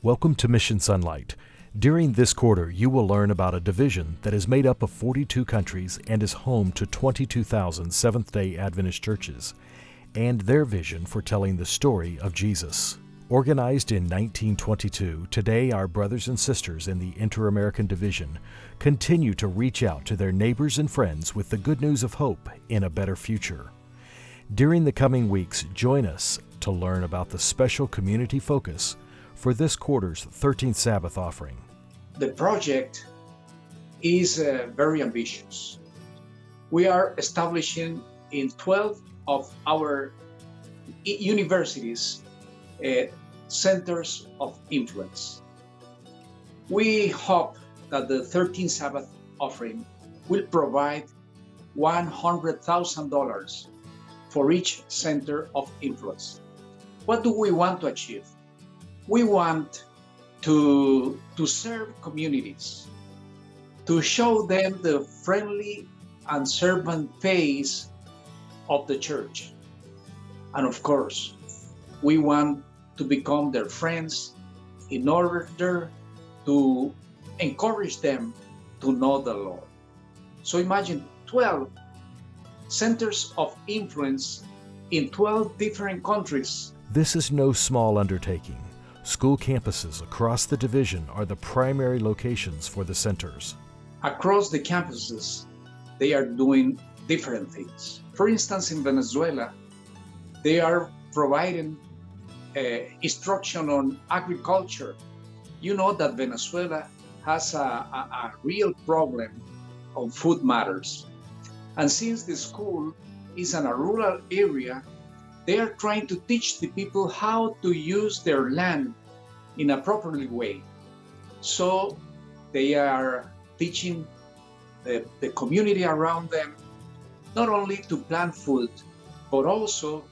Welcome to Mission Sonlight. During this quarter, you will learn about a division that is made up of 42 countries and is home to 22,000 Seventh-day Adventist churches, and their vision for telling the story of Jesus. Organized in 1922, today our brothers and sisters in the Inter-American Division continue to reach out to their neighbors and friends with the good news of hope in a better future. During the coming weeks, join us to learn about the special community focus for this quarter's 13th Sabbath offering. The project is very ambitious. We are establishing in 12 of our universities centers of influence. We hope that the 13th Sabbath offering will provide $100,000 for each center of influence. What do we want to achieve? We want to serve communities, to show them the friendly and servant face of the church. And of course, we want to become their friends in order to encourage them to know the Lord. So imagine 12 centers of influence in 12 different countries. This is no small undertaking. School campuses across the division are the primary locations for the centers. Across the campuses, they are doing different things. For instance, in Venezuela, they are providing instruction on agriculture. You know that Venezuela has a real problem on food matters. And since the school is in a rural area, they are trying to teach the people how to use their land in a proper way. So they are teaching the community around them not only to plant food, but also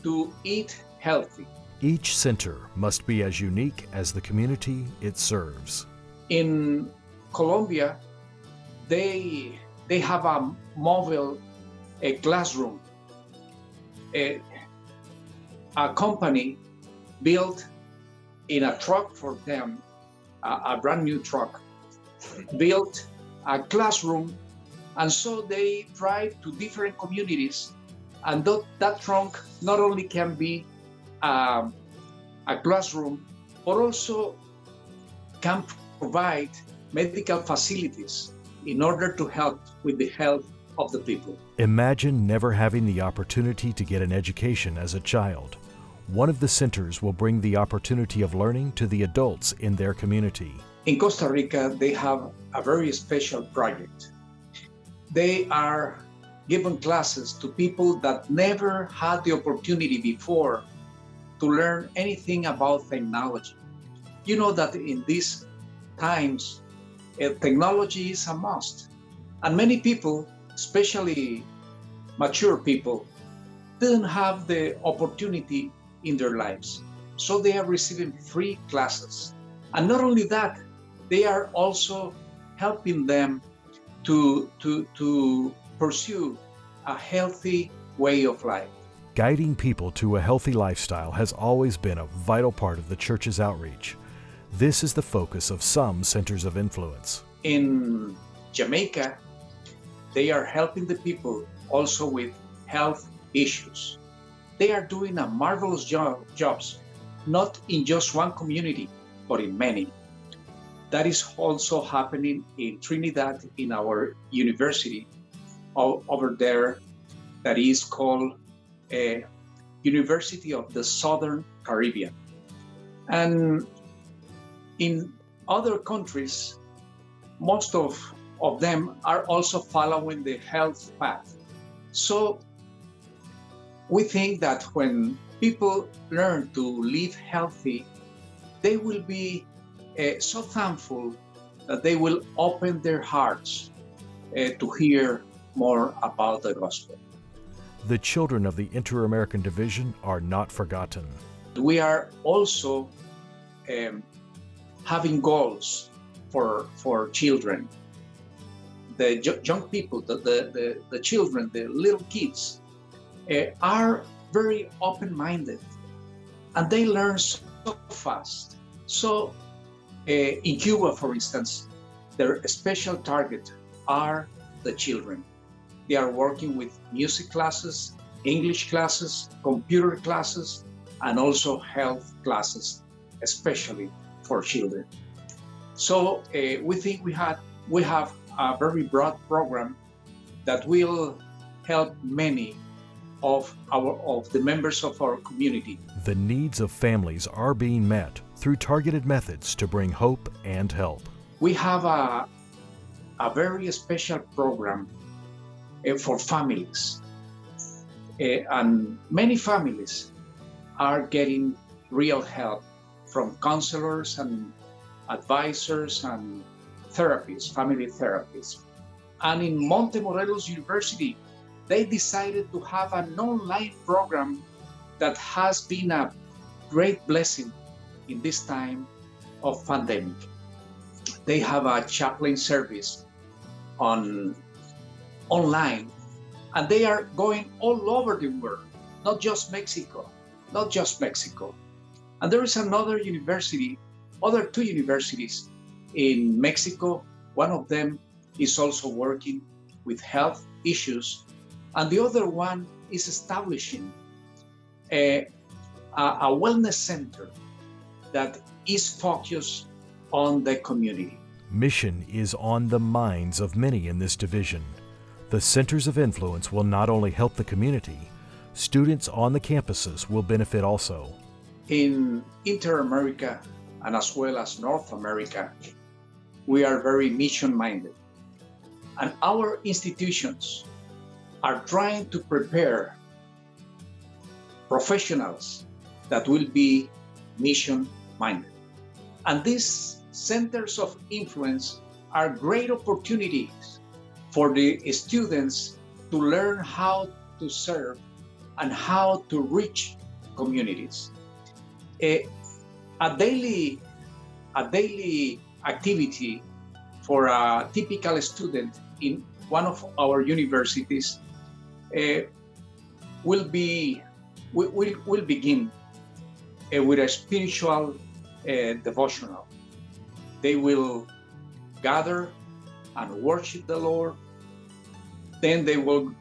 to eat healthy. Each center must be as unique as the community it serves. In Colombia, they have a mobile classroom. A company built in a truck for them, a brand new truck, built a classroom, and so they drive to different communities, and that trunk not only can be a classroom, but also can provide medical facilities in order to help with the health of the people. Imagine never having the opportunity to get an education as a child. One of the centers will bring the opportunity of learning to the adults in their community. In Costa Rica, they have a very special project. They are giving classes to people that never had the opportunity before to learn anything about technology. You know that in these times, technology is a must. And many people, especially mature people, didn't have the opportunity in their lives. So they are receiving free classes. And not only that, they are also helping them to pursue a healthy way of life. Guiding people to a healthy lifestyle has always been a vital part of the church's outreach. This is the focus of some centers of influence. In Jamaica, they are helping the people also with health issues. They are doing a marvelous jobs, not in just one community, but in many. That is also happening in Trinidad, in our university over there, that is called University of the Southern Caribbean. And in other countries, most of them are also following the health path. So we think that when people learn to live healthy, they will be so thankful that they will open their hearts to hear more about the gospel. The children of the Inter-American Division are not forgotten. We are also having goals for children. The young people, the children, the little kids, are very open-minded, and they learn so fast. So in Cuba, for instance, their special target are the children. They are working with music classes, English classes, computer classes, and also health classes, especially for children. So we think we have a very broad program that will help many of the members of our community. The needs of families are being met through targeted methods to bring hope and help. We have a very special program for families, and many families are getting real help from counselors and advisors and therapists, family therapists. And in Montemorelos University, they decided to have an online program that has been a great blessing in this time of pandemic. They have a chaplain service online, and they are going all over the world, not just Mexico. And there is other two universities in Mexico. One of them is also working with health issues, and the other one is establishing a wellness center that is focused on the community. Mission is on the minds of many in this division. The Centers of Influence will not only help the community, students on the campuses will benefit also. In Inter-America and as well as North America, we are very mission-minded. And our institutions are trying to prepare professionals that will be mission-minded. And these centers of influence are great opportunities for the students to learn how to serve and how to reach communities. A daily activity for a typical student in one of our universities will begin with a spiritual devotional. They will gather and worship the Lord. Then they will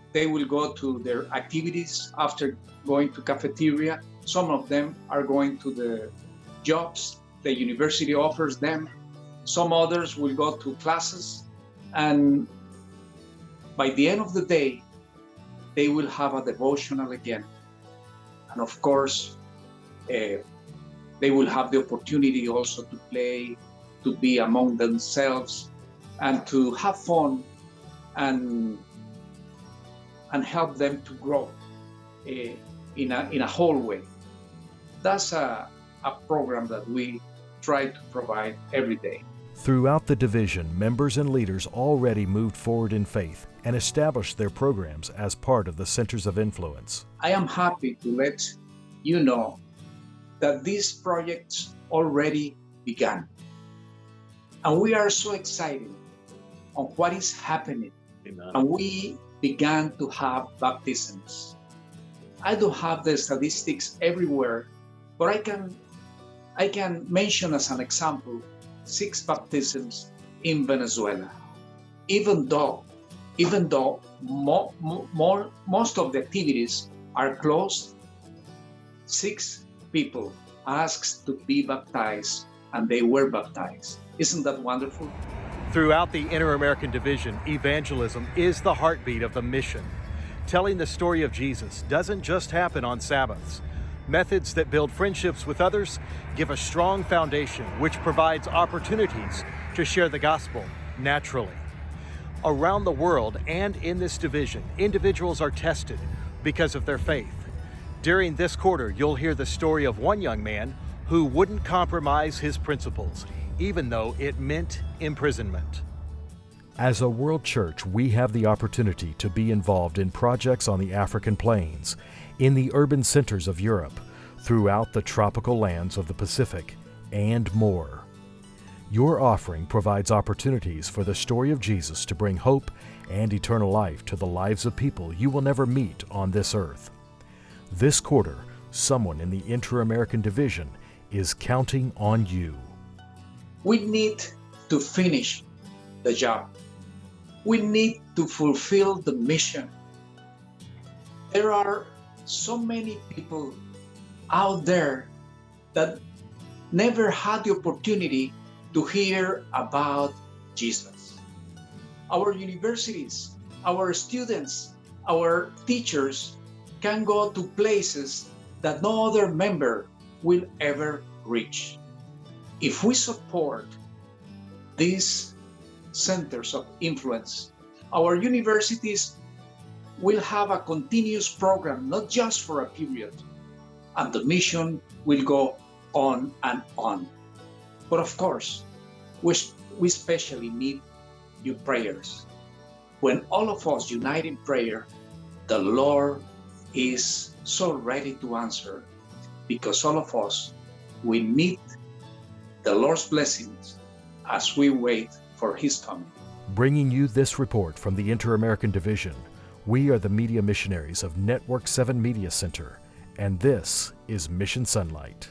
go to their activities after going to cafeteria. Some of them are going to the jobs the university offers them. Some others will go to classes, and by the end of the day, they will have a devotional again. And of course, they will have the opportunity also to play, to be among themselves, and to have fun and help them to grow in a whole way. That's a program that we try to provide every day. Throughout the division, members and leaders already moved forward in faith and established their programs as part of the Centers of Influence. I am happy to let you know that these projects already began. And we are so excited on what is happening. Amen. And we began to have baptisms. I don't have the statistics everywhere, but I can mention as an example 6 baptisms in Venezuela. Even though most of the activities are closed, 6 people asked to be baptized, and they were baptized. Isn't that wonderful? Throughout the Inter-American Division, evangelism is the heartbeat of the mission. Telling the story of Jesus doesn't just happen on Sabbaths. Methods that build friendships with others give a strong foundation which provides opportunities to share the gospel naturally. Around the world and in this division, individuals are tested because of their faith. During this quarter, you'll hear the story of one young man who wouldn't compromise his principles, even though it meant imprisonment. As a world church, we have the opportunity to be involved in projects on the African plains, in the urban centers of Europe, throughout the tropical lands of the Pacific, and more. Your offering provides opportunities for the story of Jesus to bring hope and eternal life to the lives of people you will never meet on this earth. This quarter, someone in the Inter-American Division is counting on you. We need to finish the job. We need to fulfill the mission. There are so many people out there that never had the opportunity to hear about Jesus. Our universities, our students, our teachers can go to places that no other member will ever reach. If we support these centers of influence, our universities will have a continuous program, not just for a period, and the mission will go on and on. But of course, we especially need your prayers. When all of us unite in prayer, the Lord is so ready to answer, because all of us, we need the Lord's blessings as we wait for His coming. Bringing you this report from the Inter-American Division, we are the media missionaries of Network 7 Media Center, and this is Mission Sonlight.